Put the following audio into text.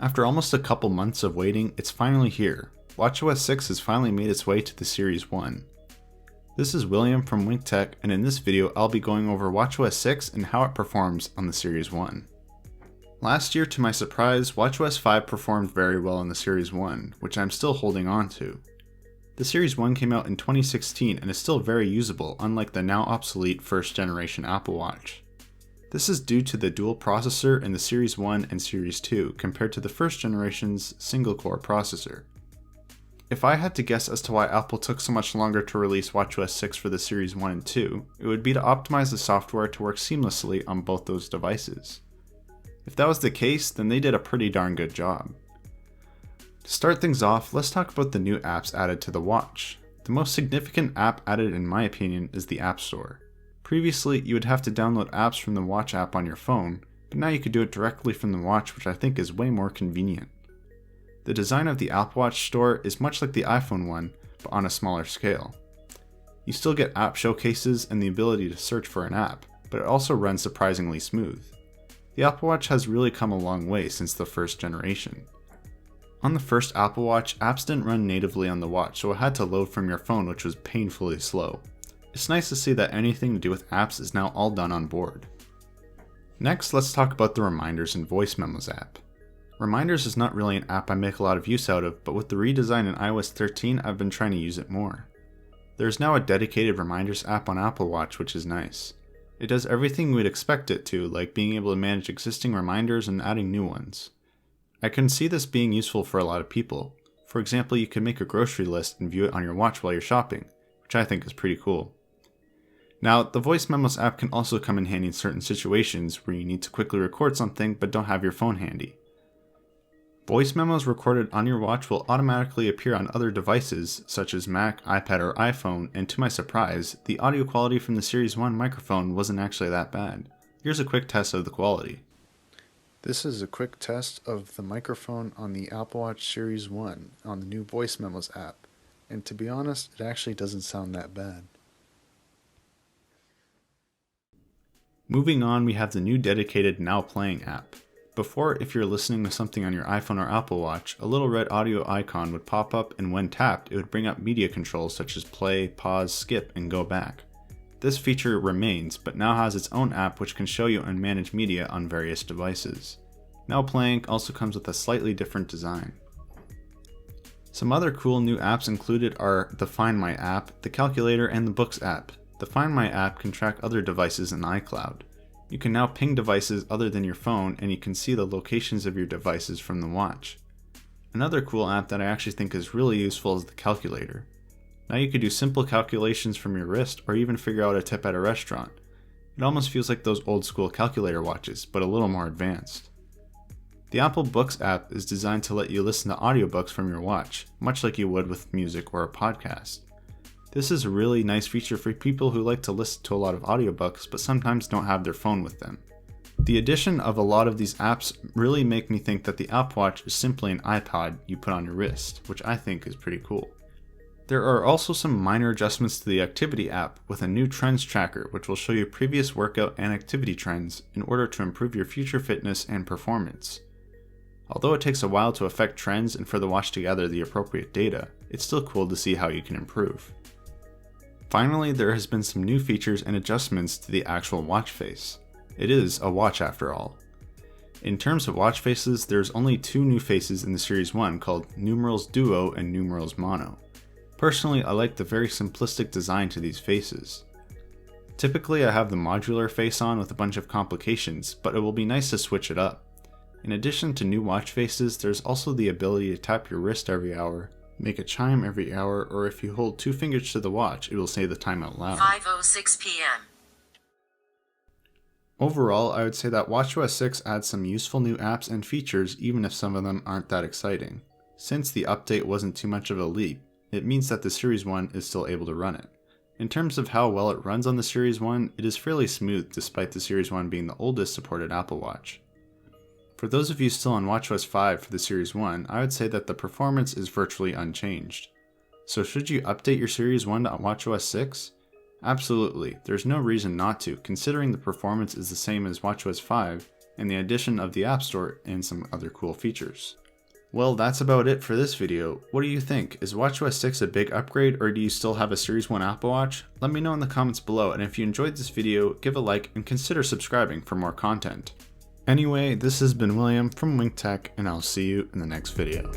After almost a couple months of waiting, it's finally here. watchOS 6 has finally made its way to the Series 1. This is William from WinkTech, and in this video I'll be going over watchOS 6 and how it performs on the Series 1. Last year, to my surprise, watchOS 5 performed very well in the Series 1, which I'm still holding on to. The Series 1 came out in 2016 and is still very usable, unlike the now obsolete first generation Apple Watch. This is due to the dual processor in the Series 1 and Series 2 compared to the first generation's single-core processor. If I had to guess as to why Apple took so much longer to release watchOS 6 for the Series 1 and 2, it would be to optimize the software to work seamlessly on both those devices. If that was the case, then they did a pretty darn good job. To start things off, let's talk about the new apps added to the watch. The most significant app added in my opinion is the App Store. Previously, you would have to download apps from the Watch app on your phone, but now you could do it directly from the watch, which I think is way more convenient. The design of the Apple Watch store is much like the iPhone one, but on a smaller scale. You still get app showcases and the ability to search for an app, but it also runs surprisingly smooth. The Apple Watch has really come a long way since the first generation. On the first Apple Watch, apps didn't run natively on the watch, so it had to load from your phone, which was painfully slow. It's nice to see that anything to do with apps is now all done on board. Next, let's talk about the Reminders and Voice Memos app. Reminders is not really an app I make a lot of use out of, but with the redesign in iOS 13, I've been trying to use it more. There is now a dedicated Reminders app on Apple Watch, which is nice. It does everything we'd expect it to, like being able to manage existing reminders and adding new ones. I can see this being useful for a lot of people. For example, you can make a grocery list and view it on your watch while you're shopping, which I think is pretty cool. Now, the Voice Memos app can also come in handy in certain situations where you need to quickly record something but don't have your phone handy. Voice memos recorded on your watch will automatically appear on other devices such as Mac, iPad, or iPhone, and to my surprise, the audio quality from the Series 1 microphone wasn't actually that bad. Here's a quick test of the quality. This is a quick test of the microphone on the Apple Watch Series 1 on the new Voice Memos app, and to be honest, it actually doesn't sound that bad. Moving on, we have the new dedicated Now Playing app. Before, if you're listening to something on your iPhone or Apple Watch, a little red audio icon would pop up, and when tapped, it would bring up media controls such as play, pause, skip, and go back. This feature remains, but now has its own app which can show you and manage media on various devices. Now Playing also comes with a slightly different design. Some other cool new apps included are the Find My app, the Calculator, and the Books app. The Find My app can track other devices in iCloud. You can now ping devices other than your phone, and you can see the locations of your devices from the watch. Another cool app that I actually think is really useful is the Calculator. Now you could do simple calculations from your wrist or even figure out a tip at a restaurant. It almost feels like those old school calculator watches, but a little more advanced. The Apple Books app is designed to let you listen to audiobooks from your watch, much like you would with music or a podcast. This is a really nice feature for people who like to listen to a lot of audiobooks but sometimes don't have their phone with them. The addition of a lot of these apps really make me think that the Apple Watch is simply an iPod you put on your wrist, which I think is pretty cool. There are also some minor adjustments to the Activity app with a new trends tracker which will show you previous workout and activity trends in order to improve your future fitness and performance. Although it takes a while to affect trends and for the watch to gather the appropriate data, it's still cool to see how you can improve. Finally, there has been some new features and adjustments to the actual watch face. It is a watch after all. In terms of watch faces, there's only two new faces in the Series 1 called Numerals Duo and Numerals Mono. Personally, I like the very simplistic design to these faces. Typically, I have the modular face on with a bunch of complications, but it will be nice to switch it up. In addition to new watch faces, there's also the ability to tap your wrist every hour, make a chime every hour, or if you hold two fingers to the watch, it will say the time out loud. 5:06 p.m. Overall, I would say that watchOS 6 adds some useful new apps and features even if some of them aren't that exciting. Since the update wasn't too much of a leap, it means that the Series 1 is still able to run it. In terms of how well it runs on the Series 1, it is fairly smooth despite the Series 1 being the oldest supported Apple Watch. For those of you still on watchOS 5 for the Series 1, I would say that the performance is virtually unchanged. So should you update your Series 1 to watchOS 6? Absolutely, there's no reason not to, considering the performance is the same as watchOS 5, and the addition of the App Store and some other cool features. Well, that's about it for this video. What do you think? Is watchOS 6 a big upgrade, or do you still have a Series 1 Apple Watch? Let me know in the comments below, and if you enjoyed this video, give a like and consider subscribing for more content. Anyway, this has been William from WinkTech, and I'll see you in the next video.